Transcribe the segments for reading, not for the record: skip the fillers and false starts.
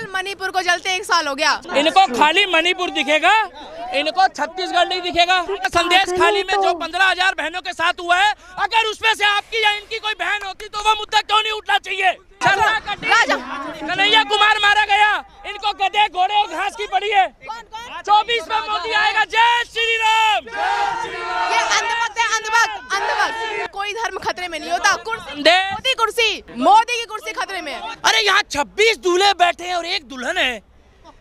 कल मणिपुर को जलते 1 साल हो गया। इनको खाली मणिपुर दिखेगा, इनको छत्तीसगढ़ नहीं दिखेगा। संदेश खाली में जो 15,000 बहनों के साथ हुआ है, अगर उसमें से आपकी या इनकी कोई बहन होती तो वो मुद्दा क्यों नहीं उठना चाहिए? कन्हैया कुमार मारा गया, इनको गधे घोड़े और घास की पड़ी है। 24 में मोदी आएगा। जय श्री राम। ये अंधभक्त है, अंधभक्त। कोई धर्म खतरे में नहीं होता। मोदी की कुर्सी खतरे में है। अरे यहाँ 26 दूल्हे बैठे हैं और एक दुल्हन है,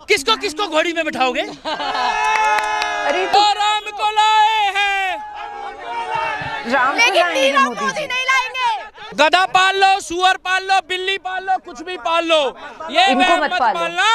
किसको किसको घोड़ी में बिठाओगे? अरे तो राम को लाए हैं, लेकिन 3 मोदी नहीं लाएंगे। गधा पाल लो, सुअर पाल लो, बिल्ली पाल लो, कुछ भी पाल लो, ये इनको मत पालना।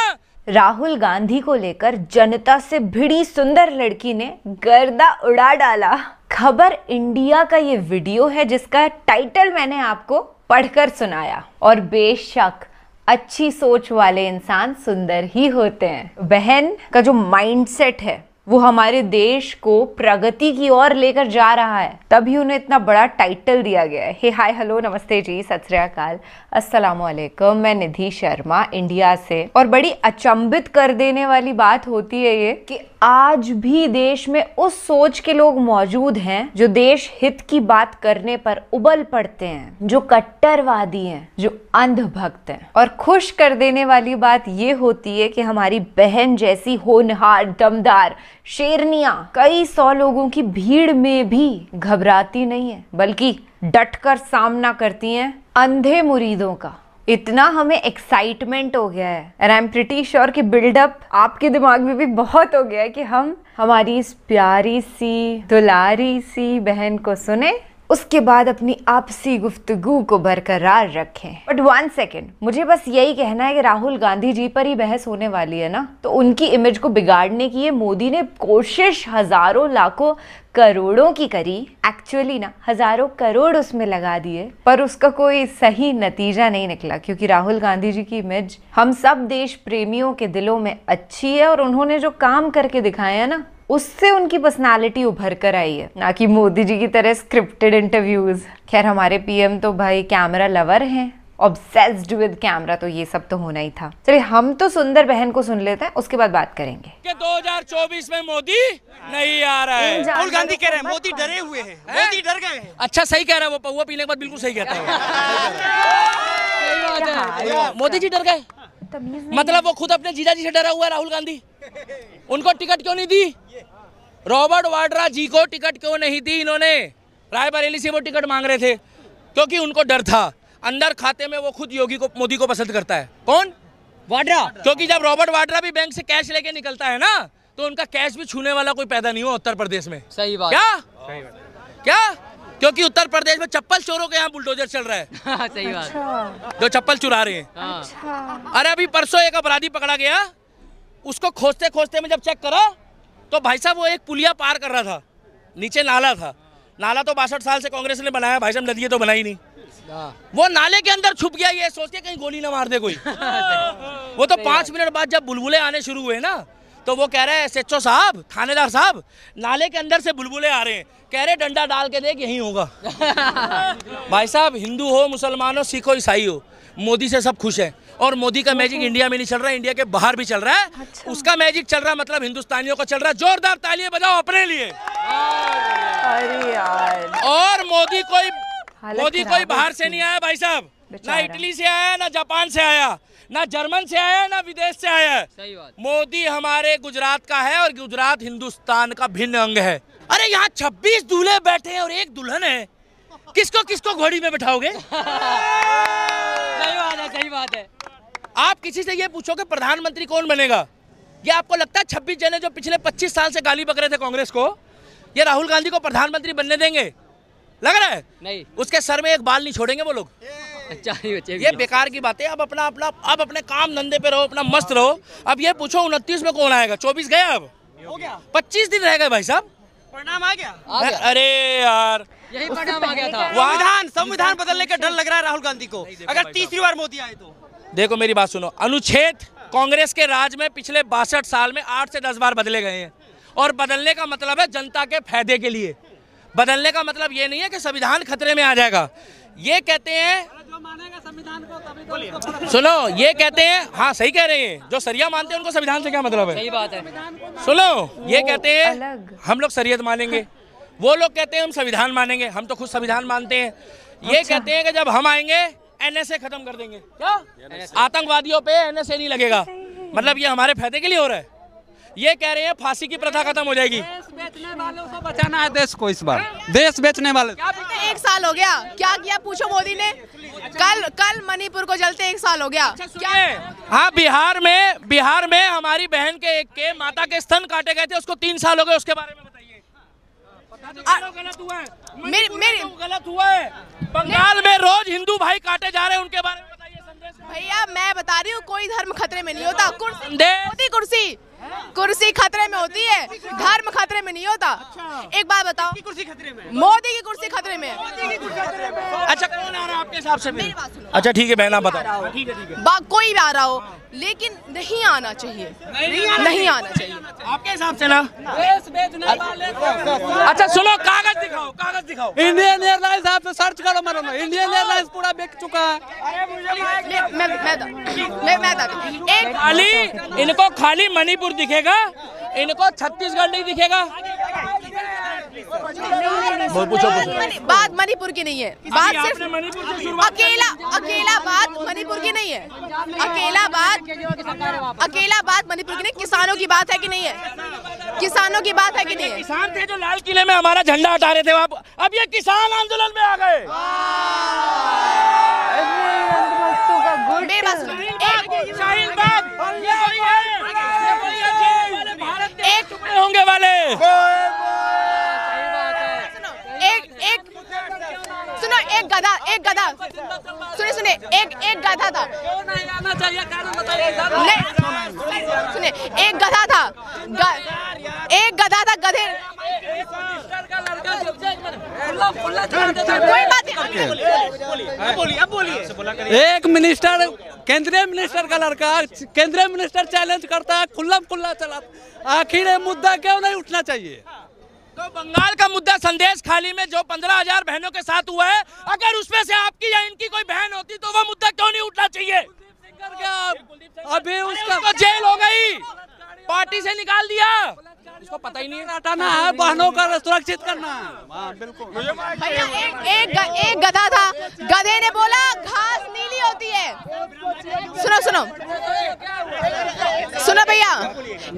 राहुल गांधी को लेकर जनता से भिड़ी सुंदर लड़की ने गर्दा उड़ा डाला। खबर इंडिया का ये वीडियो है जिसका टाइटल मैंने आपको पढ़कर सुनाया। और बेशक अच्छी सोच वाले इंसान सुंदर ही होते हैं। बहन का जो माइंडसेट है वो हमारे देश को प्रगति की ओर लेकर जा रहा है, तभी उन्हें इतना बड़ा टाइटल दिया गया है। हे हाय हेलो नमस्ते जी, सत श्री अकाल, अस्सलाम वालेकुम। मैं निधि शर्मा इंडिया से। और बड़ी अचंभित कर देने वाली बात होती है ये कि आज भी देश में उस सोच के लोग मौजूद हैं जो देश हित की बात करने पर उबल पड़ते हैं, जो कट्टरवादी हैं, जो अंधभक्त हैं। और खुश कर देने वाली बात ये होती है कि हमारी बहन जैसी होनहार दमदार शेरनियां कई 100 लोगों की भीड़ में भी घबराती नहीं है, बल्कि डटकर सामना करती हैं अंधे मुरीदों का। इतना हमें एक्साइटमेंट हो गया है, and I am pretty sure कि बिल्डअप आपके दिमाग में भी बहुत हो गया है कि हम हमारी इस प्यारी सी दुलारी सी बहन को सुने, उसके बाद अपनी आपसी गुफ्तगू को बरकरार रखें। बट 1 सेकेंड, मुझे बस यही कहना है कि राहुल गांधी जी पर ही बहस होने वाली है ना, तो उनकी इमेज को बिगाड़ने की ये मोदी ने कोशिश हजारों लाखों करोड़ों की करी। एक्चुअली ना हजारों करोड़ उसमें लगा दिए, पर उसका कोई सही नतीजा नहीं निकला, क्योंकि राहुल गांधी जी की इमेज हम सब देश प्रेमियों के दिलों में अच्छी है और उन्होंने जो काम करके दिखाए हैं ना, उससे उनकी पर्सनालिटी उभर कर आई है, ना कि मोदी जी की तरह स्क्रिप्टेड इंटरव्यूज। खैर हमारे पीएम तो भाई कैमरा लवर हैं, ऑब्सेस्ड विद कैमरा, तो ये सब तो होना ही था। चलिए हम तो सुंदर बहन को सुन लेते हैं, उसके बाद बात करेंगे। 2024 में मोदी नहीं आ रहा है। राहुल गांधी कह रहे हैं मोदी डरे हुए हैं, मोदी डर गए हैं। अच्छा सही कह रहा है, वो पौवा पीने के बाद बिल्कुल सही कहता है। मोदी जी डर गए, मतलब वो खुद अपने जीजाजी से डरा हुआ है राहुल गांधी। उनको टिकट क्यों नहीं दी? रॉबर्ट वाड्रा जी को टिकट क्यों नहीं दी इन्होंने? रायबरेली से वो टिकट मांग रहे थे क्योंकि उनको डर था। अंदर खाते में वो खुद मोदी को पसंद करता है। कौन? वाड्रा। क्योंकि जब रॉबर्ट वाड्रा भी बैंक से कैश लेके निकलता है ना, तो उनका कैश भी छूने वाला कोई पैदा नहीं हुआ उत्तर प्रदेश में। सही बात। क्या? क्योंकि उत्तर प्रदेश में चप्पल चोरों के यहाँ बुलडोजर चल रहा है। सही बात। जो चप्पल चुरा रहे हैं। अरे अभी परसों एक अपराधी पकड़ा गया, उसको खोजते खोजते में जब चेक करा तो भाई साहब वो एक पुलिया पार कर रहा था, नीचे नाला था। नाला तो 62 साल से कांग्रेस ने बनाया, भाई साहब नदी तो बनाई नहीं। वो नाले के अंदर छुप गया, ये सोच के कहीं गोली ना मार दे कोई। वो तो 5 मिनट बाद जब बुलबुले आने शुरू हुए ना, तो वो कह रहे हैं SHO साहब, थानेदार साहब, नाले के अंदर से बुलबुले आ रहे हैं। कह रहे डंडा डाल के देख यही होगा। भाई साहब हिंदू हो, मुसलमान हो, सिख हो, ईसाई हो, मोदी से सब खुश है। और मोदी का मैजिक इंडिया में नहीं चल रहा है, इंडिया के बाहर भी चल रहा है। अच्छा। उसका मैजिक चल रहा है, मतलब हिंदुस्तानियों का चल रहा है। जोरदार तालियां बजाओ अपने लिए। अरे यार। और मोदी कोई बाहर से नहीं आया भाई साहब, ना इटली से आया, ना जापान से आया, ना जर्मन से आया, ना विदेश से आया। सही बात। मोदी हमारे गुजरात का है और गुजरात हिंदुस्तान का भिन्न अंग है। अरे यहाँ 26 दूल्हे बैठे हैं और एक दुल्हन है, किसको किसको घोड़ी में बिठाओगे? सही बात है। आप किसी से ये पूछो कि प्रधानमंत्री कौन बनेगा, ये आपको लगता है 26 जने जो पिछले 25 साल से गाली बक रहे थे कांग्रेस को, ये राहुल गांधी को प्रधानमंत्री बनने देंगे? लग रहा है नहीं। उसके सर में एक बाल नहीं छोड़ेंगे वो लोग। अच्छा ये बेकार की बात है। अब अपने काम धंधे पे रहो, अपना मस्त रहो। अब ये पूछो 29 में कौन आएगा? 24 गया, अब हो गया, 25 दिन रह गए भाई साहब। परिणाम आ गया। अरे यार यही परिणाम आ गया था। संविधान बदलने का डर लग रहा है राहुल गांधी को, अगर तीसरी बार मोदी आए तो। देखो मेरी बात सुनो, अनुच्छेद कांग्रेस के राज में पिछले 62 साल में 8 से 10 बार बदले गए हैं, और बदलने का मतलब है जनता के फायदे के लिए। बदलने का मतलब ये नहीं है कि संविधान खतरे में आ जाएगा। ये कहते हैं, सुनो, ये कहते हैं, हाँ सही कह रहे हैं, जो शरिया मानते हैं उनको संविधान से क्या मतलब है? सही बात है। सुनो, ये कहते हैं हम लोग शरीयत मानेंगे, वो लोग कहते हैं हम संविधान मानेंगे, हम तो खुद संविधान मानते हैं। ये कहते हैं कि जब हम आएंगे एनएसए खत्म कर देंगे। क्या? आतंकवादियों पे एनएसए नहीं लगेगा, मतलब ये हमारे फायदे के लिए हो रहा है। ये कह रहे हैं फांसी की प्रथा खत्म हो जाएगी। देश बेचने वालों को बचाना है देश को, इस बार देश बेचने वाले। 1 साल हो गया, क्या किया पूछो मोदी ने? कल मणिपुर को जलते 1 साल हो गया। क्या? हाँ, बिहार में हमारी बहन के माता के स्तन काटे गए थे, उसको 3 साल हो गए, उसके बारे में बताइए। गलत हुआ है, मेरी गलत हुआ है। बंगाल में रोज हिंदू भाई काटे जा रहे हैं, उनके बारे में बताइए। संदेश भैया मैं बता रही हूँ, कोई धर्म खतरे में नहीं होता। कुर्सी खतरे में होती है, धर्म खतरे में नहीं होता। एक बात बताओ, कुर्सी खतरे में, मोदी की कुर्सी खतरे में है। अच्छा, कौन आ रहा है आपके हिसाब से? अच्छा ठीक है बहन, आप बताओ। ठीक है, कोई भी आ रहा हो, लेकिन नहीं आना चाहिए, नहीं आना चाहिए आपके हिसाब से ना। अच्छा सुनो, कागज दिखाओ। इंडियन एयरलाइंस आप सर्च करो, मारो ना, इंडियन एयरलाइंस पूरा बिक चुका है। इनको खाली मणिपुर दिखेगा, इनको छत्तीसगढ़ नहीं दिखेगा। पूछो। बात मणिपुर की नहीं है, बात सिर्फ अकेला बात मणिपुर की नहीं है, अकेला बात मणिपुर की नहीं। किसानों की बात है कि नहीं है? किसानों की बात है कि नहीं है? किसान थे जो लाल किले में हमारा झंडा हटा रहे थे, अब ये किसान आंदोलन में आ गए। होंगे वाले सुनो, एक गधा सुने एक गधा था, सुने एक गधा था, गधे कोई बात नहीं। एक मिनिस्टर, केंद्रीय मिनिस्टर का लड़का केंद्रीय मिनिस्टर चैलेंज करता है, खुल्ला चला। आखिर ये मुद्दा क्यों नहीं उठना चाहिए? तो बंगाल का मुद्दा संदेश खाली में जो 15,000 बहनों के साथ हुआ है, अगर उसमें से आपकी या इनकी कोई बहन होती तो वो मुद्दा क्यों नहीं उठना चाहिए? अभी उसका जेल हो गई, पार्टी से निकाल दिया, इसको पता ही नहीं है। हटाना है, बहनों का सुरक्षित करना है। बिल्कुल भैया, एक गधा था, गधे ने बोला घास नीली होती है। सुनो भैया,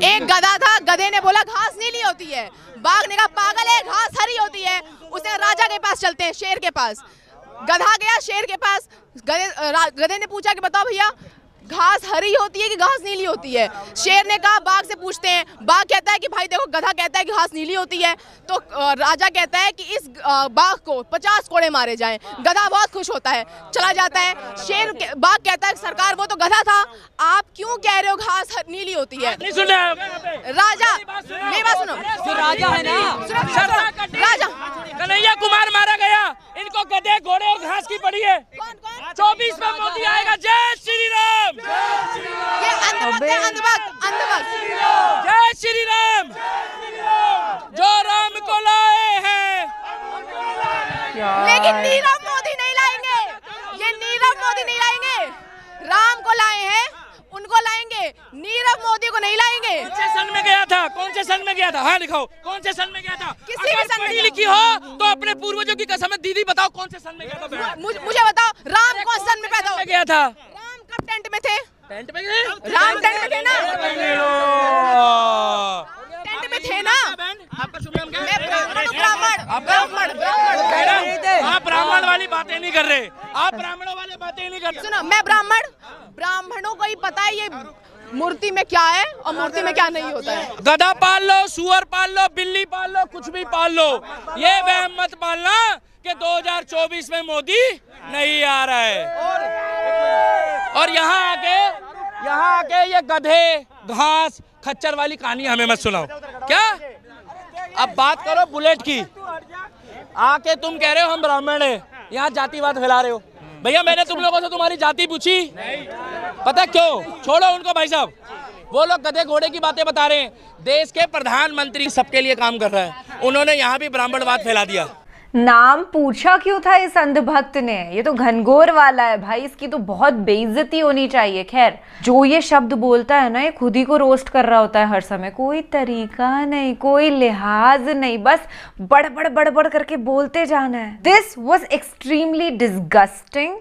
एक गधा था, गधे ने बोला घास नीली होती है। बाघ ने कहा पागल है, घास हरी होती है। उसने राजा के पास चलते हैं, शेर के पास। गधा गया शेर के पास, गधे ने पूछा कि बताओ भैया घास हरी होती है कि घास नीली होती है? शेर ने कहा बाघ से पूछते हैं। बाघ कहता है कि भाई देखो, गधा कहता है कि घास नीली होती है, तो राजा कहता है कि इस बाघ को 50 कोड़े मारे जाएं। गधा बहुत खुश होता है, चला जाता है। बाघ कहता है सरकार वो तो गधा था, आप क्यों कह रहे हो घास नीली होती है? नहीं सुन रहे हो? राजा, मेरी बात सुनो, राजा है ना, राजा कन्हैया कुमार मारा गया, इनको गधे घोड़े और घास की पड़ी है। 24 में मोदी आएगा। जय श्री राम। ये अंधभक्त। जय श्री राम। जो राम को लाए हैं, लेकिन नीरव मोदी नहीं लाएंगे, ये नीरव मोदी नहीं लाएंगे। राम को लाए हैं, उनको लाएंगे, नीरव मोदी को नहीं लाएंगे। कौन से सन में गया था? हाँ दिखाओ, कौन से सन में गया था? किसी भी सन में पढ़ी लिखी हो तो अपने पूर्वजों की कसम है। दीदी बताओ कौन से सन में गया था? मुझे बताओ, राम कौन सन में पैदा गया था? राम कब टेंट में थे? टेंट में गए? राम टेंट में थे ना? टेंट में थे ना? आपका शुभ नाम क्या है? मैं ब्राह्मण। आप ब्राह्मण वाली बातें नहीं कर रहे, आप ब्राह्मणों वाली बातें नहीं कर रहे। सुनो, मैं ब्राह्मणों को ही पता है ये मूर्ति में क्या है और मूर्ति में क्या नहीं होता है। गधा पाल लो, सुअर पाल लो, बिल्ली पाल लो, कुछ भी पाल लो, ये वहम मत पालना कि 2024 में मोदी नहीं आ रहा है। और यहाँ आके ये गधे घास खच्चर वाली कहानी हमें मत सुनाओ। क्या? अब बात करो बुलेट की। आके तुम कह रहे हो हम ब्राह्मण हैं, यहाँ जातिवाद फैला रहे हो। भैया मैंने तुम लोगों से तुम्हारी जाति पूछी? पता क्यों? छोड़ो उनको भाई साहब, वो लोग गधे घोड़े की बातें बता रहे हैं। देश के प्रधानमंत्री सबके लिए काम कर रहा है, उन्होंने यहाँ भी ब्राह्मणवाद फैला दिया। नाम पूछा क्यों था इस अंधभक्त ने? ये तो घनघोर वाला है भाई, इसकी तो बहुत बेइज्जती होनी चाहिए। खैर, जो ये शब्द बोलता है ना, ये खुद ही को रोस्ट कर रहा होता है हर समय। कोई तरीका नहीं, कोई लिहाज नहीं, बस बड़ करके बोलते जाना है। This was extremely disgusting.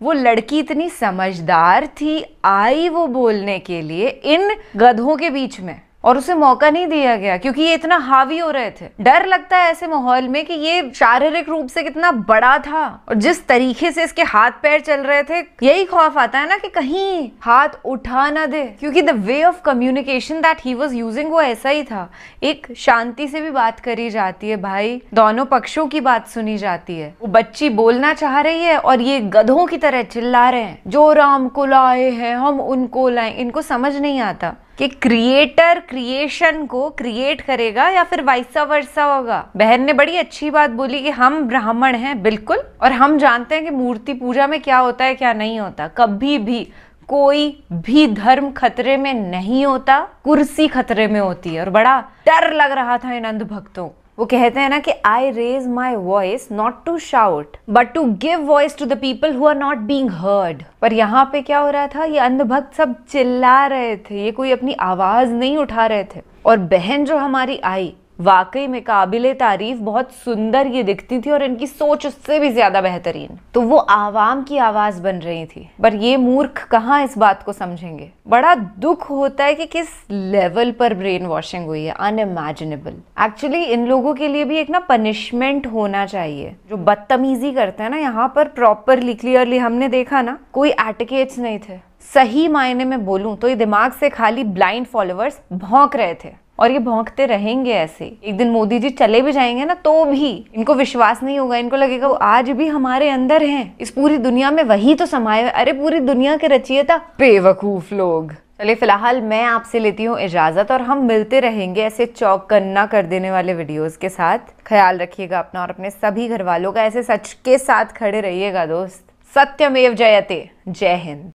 वो लड़की इतनी समझदार थी, आई वो बोलने के लिए इन गधों के बीच में, और उसे मौका नहीं दिया गया क्योंकि ये इतना हावी हो रहे थे। डर लगता है ऐसे माहौल में कि ये शारीरिक रूप से कितना बड़ा था, और जिस तरीके से इसके हाथ पैर चल रहे थे, यही खौफ आता है ना कि कहीं हाथ उठा ना दे, क्योंकि the way of communication that he was using वो ऐसा ही था। एक शांति से भी बात करी जाती है भाई, दोनों पक्षों की बात सुनी जाती है। वो बच्ची बोलना चाह रही है और ये गधों की तरह चिल्ला रहे हैं, जो राम को लाए हैं हम उनको लाए। इनको समझ नहीं आता कि क्रिएटर क्रिएशन को क्रिएट करेगा या फिर वाइसा वर्सा होगा। बहन ने बड़ी अच्छी बात बोली कि हम ब्राह्मण हैं बिल्कुल, और हम जानते हैं कि मूर्ति पूजा में क्या होता है क्या नहीं होता। कभी भी कोई भी धर्म खतरे में नहीं होता, कुर्सी खतरे में होती है। और बड़ा डर लग रहा था इन अंधभक्तों। वो कहते हैं ना कि I raise my voice not to shout but to give voice to the people who are not being heard. पर यहाँ पे क्या हो रहा था, ये अंधभक्त सब चिल्ला रहे थे, ये कोई अपनी आवाज नहीं उठा रहे थे। और बहन जो हमारी आई, वाकई में काबिले तारीफ, बहुत सुंदर ये दिखती थी, और इनकी सोच उससे भी ज्यादा बेहतरीन। तो वो आवाम की आवाज बन रही थी, पर ये मूर्ख कहाँ इस बात को समझेंगे। बड़ा दुख होता है कि किस लेवल पर ब्रेन वॉशिंग हुई है, अनइमेजिनेबल। एक्चुअली इन लोगों के लिए भी एक ना पनिशमेंट होना चाहिए। जो बदतमीजी करते हैं ना, यहाँ पर प्रॉपरली क्लियरली हमने देखा ना, कोई एटिकेट्स नहीं थे। सही मायने में बोलूं तो ये दिमाग से खाली ब्लाइंड फॉलोअर्स भौंक रहे थे, और ये भौंकते रहेंगे ऐसे। एक दिन मोदी जी चले भी जाएंगे ना, तो भी इनको विश्वास नहीं होगा। इनको लगेगा वो आज भी हमारे अंदर हैं, इस पूरी दुनिया में वही तो समाये हुए। अरे पूरी दुनिया के रचयिता बेवकूफ लोग। चलिए फिलहाल मैं आपसे लेती हूँ इजाजत, और हम मिलते रहेंगे ऐसे चौकन्ना कर देने वाले वीडियोस के साथ। ख्याल रखिएगा अपना और अपने सभी घर वालों का। ऐसे सच के साथ खड़े रहिएगा दोस्त। सत्यमेव जयते। जय हिंद।